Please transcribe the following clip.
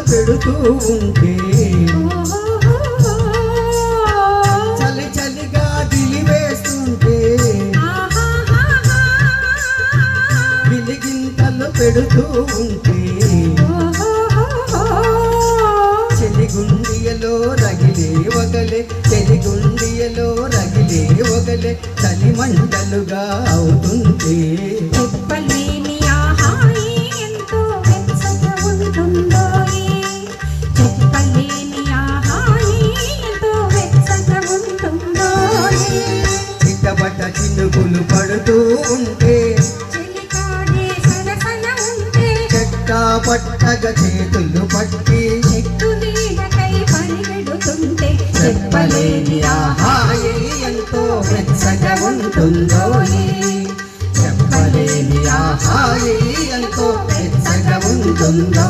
పెడుతూ ఉంటే చలి చలిగా దిలివేస్తుంటే గిలిగింతలు పెడుతూ ఉంటే చెలిగుండియలో రగిలే వగలే చెలిగుండియలో రగిలే వగలే చలి మంటలుగా అవుతుంటే చెప్పలేని ఆహాయి ఎంతో వెచ్చగా ఉంటుందో చెప్పలేని ఆహాయి ఎంతో వెచ్చగా ఉంటుందో చిట్టబట్ట చినుకులు పడుతూ ఉంటే చెలికాడే సరసన ఉంటే చెట్టా పట్టగా చేతులు పట్టి చెట్టు నీడకై పరిగెడుతుంటే చెప్పలేని ఆహాయి ఎంతో వెచ్చగా ఉంటుందో చెప్పలేని ఆహాయి ఎంతో వెచ్చగా ఉంటుందో